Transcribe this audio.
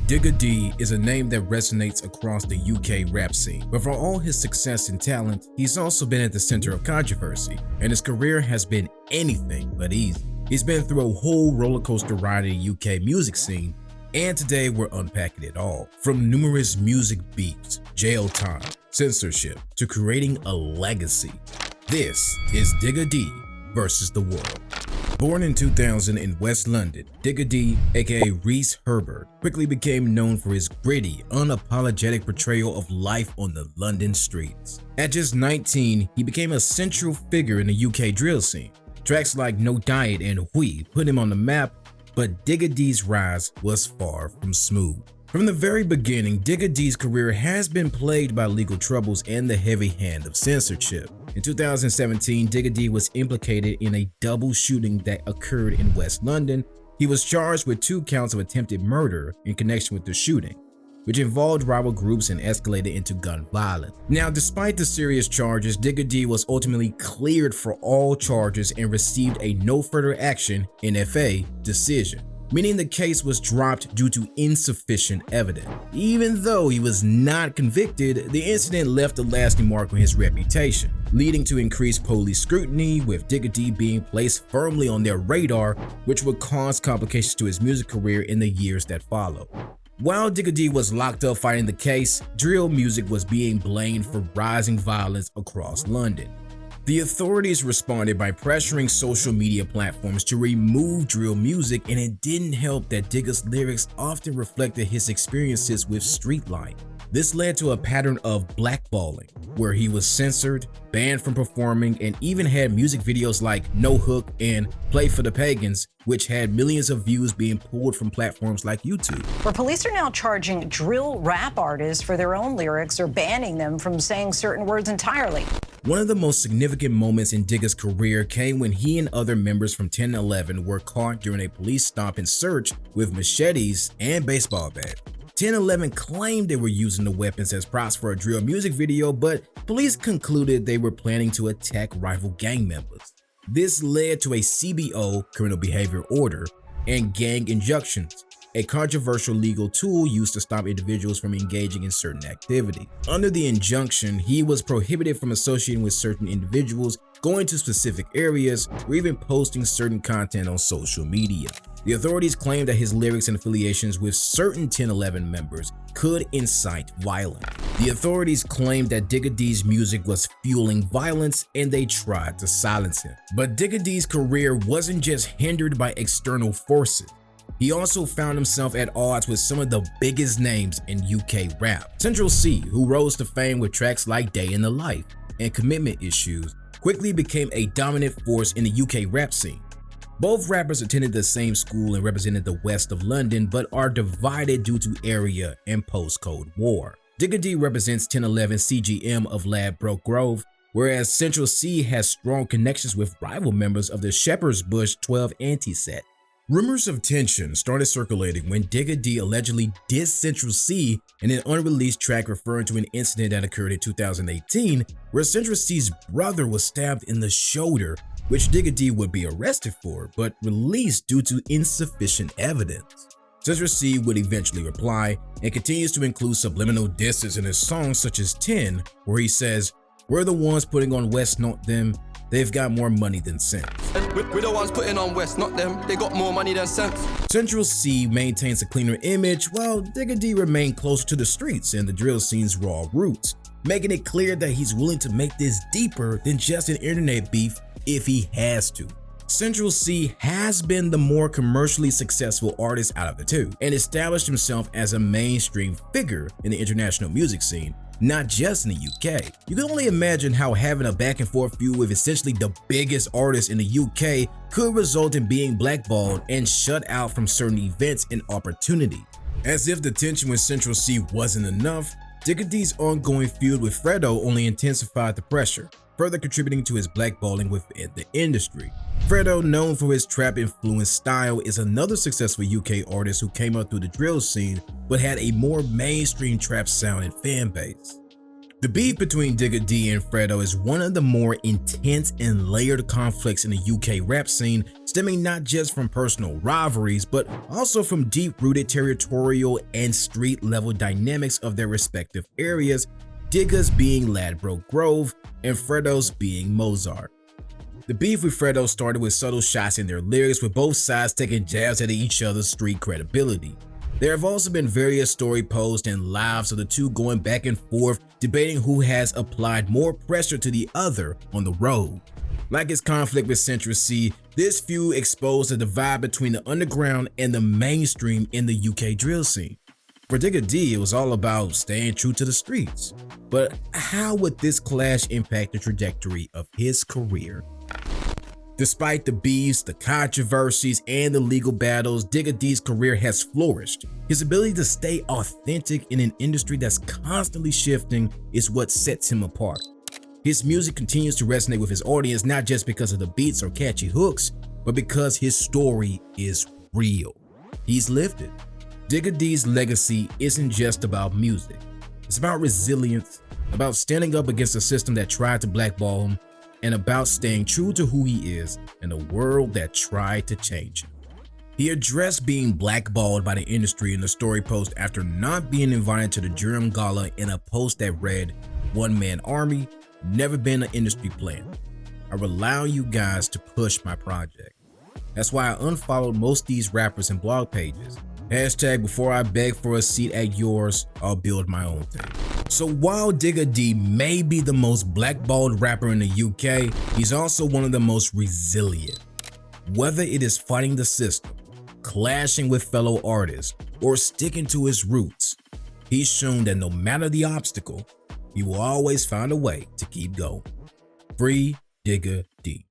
Digga D is a name that resonates across the UK rap scene, but for all his success and talent, he's also been at the center of controversy, and his career has been anything but easy. He's been through a whole roller coaster ride in the UK music scene, and today we're unpacking it all. From numerous music beefs, jail time, censorship, to creating a legacy. This is Digga D versus the world. Born in 2000 in West London, Digga D, aka Reese Herbert, quickly became known for his gritty, unapologetic portrayal of life on the London streets. At just 19, he became a central figure in the UK drill scene. Tracks like No Diet and Hui put him on the map, but Digga D's rise was far from smooth. From the very beginning, Digga D's career has been plagued by legal troubles and the heavy hand of censorship. In 2017, Digga D was implicated in a double shooting that occurred in West London. He was charged with 2 counts of attempted murder in connection with the shooting, which involved rival groups and escalated into gun violence. Now, despite the serious charges, Digga D was ultimately cleared for all charges and received a no further action (NFA) decision, meaning the case was dropped due to insufficient evidence. Even though he was not convicted, the incident left a lasting mark on his reputation, leading to increased police scrutiny, with Digga D being placed firmly on their radar, which would cause complications to his music career in the years that followed. While Digga D was locked up fighting the case, drill music was being blamed for rising violence across London. The authorities responded by pressuring social media platforms to remove drill music, and it didn't help that Digga's lyrics often reflected his experiences with street life. This led to a pattern of blackballing, where he was censored, banned from performing, and even had music videos like No Hook and Play for the Pagans, which had millions of views being pulled from platforms like YouTube. Where police are now charging drill rap artists for their own lyrics or banning them from saying certain words entirely. One of the most significant moments in Digga's career came when he and other members from 1011 were caught during a police stop and search with machetes and baseball bats. 1011 claimed they were using the weapons as props for a drill music video, but police concluded they were planning to attack rival gang members. This led to a CBO, criminal behavior order, and gang injunctions, a controversial legal tool used to stop individuals from engaging in certain activities. Under the injunction, he was prohibited from associating with certain individuals, going to specific areas, or even posting certain content on social media. The authorities claimed that his lyrics and affiliations with certain 1011 members could incite violence. The authorities claimed that Digga D's music was fueling violence, and they tried to silence him. But Digga D's career wasn't just hindered by external forces. He also found himself at odds with some of the biggest names in UK rap. Central C, who rose to fame with tracks like Day in the Life and Commitment Issues, quickly became a dominant force in the UK rap scene. Both rappers attended the same school and represented the west of London, but are divided due to area and postcode war. Digga D represents 1011 CGM of Ladbroke Grove, whereas Central C has strong connections with rival members of the Shepherd's Bush 12 anti-set. Rumors of tension started circulating when Digga D allegedly dissed Central C in an unreleased track referring to an incident that occurred in 2018 where Central C's brother was stabbed in the shoulder, which Digga D would be arrested for but released due to insufficient evidence. Central C would eventually reply and continues to include subliminal disses in his songs such as 10, where he says, "We're the ones putting on West, not them. They've got more money than sense." We're the ones putting on West, not them. They got more money than sense. Central C maintains a cleaner image, while Digga D remained closer to the streets and the drill scene's raw roots, making it clear that he's willing to make this deeper than just an internet beef if he has to. Central C has been the more commercially successful artist out of the two, and established himself as a mainstream figure in the international music scene, not just in the UK. You can only imagine how having a back and forth feud with essentially the biggest artist in the UK could result in being blackballed and shut out from certain events and opportunities. As if the tension with Central C wasn't enough, Digga D's ongoing feud with Fredo only intensified the pressure, further contributing to his blackballing within the industry. Fredo, known for his trap-influenced style, is another successful UK artist who came up through the drill scene but had a more mainstream trap sound and fan base. The beef between Digga D and Fredo is one of the more intense and layered conflicts in the UK rap scene, stemming not just from personal rivalries, but also from deep-rooted territorial and street-level dynamics of their respective areas, Digga's being Ladbroke Grove and Fredo's being Mozart. The beef with Fredo started with subtle shots in their lyrics, with both sides taking jabs at each other's street credibility. There have also been various story posts and lives of the two going back and forth, debating who has applied more pressure to the other on the road. Like his conflict with Central C, this feud exposed the divide between the underground and the mainstream in the UK drill scene. For Digga D, it was all about staying true to the streets. But how would this clash impact the trajectory of his career? Despite the beefs, the controversies, and the legal battles, Digga D's career has flourished. His ability to stay authentic in an industry that's constantly shifting is what sets him apart. His music continues to resonate with his audience, not just because of the beats or catchy hooks, but because his story is real. He's lived it. Digga D's legacy isn't just about music. It's about resilience, about standing up against a system that tried to blackball him, and about staying true to who he is in a world that tried to change him. He addressed being blackballed by the industry in a story post after not being invited to the Durham Gala in a post that read, "One man army, never been an industry plan. I rely on you guys to push my project." That's why I unfollowed most of these rappers and blog pages. Hashtag before I beg for a seat at yours, I'll build my own thing. So while Digga D may be the most blackballed rapper in the UK, he's also one of the most resilient. Whether it is fighting the system, clashing with fellow artists, or sticking to his roots, he's shown that no matter the obstacle, he will always find a way to keep going. Free Digga D.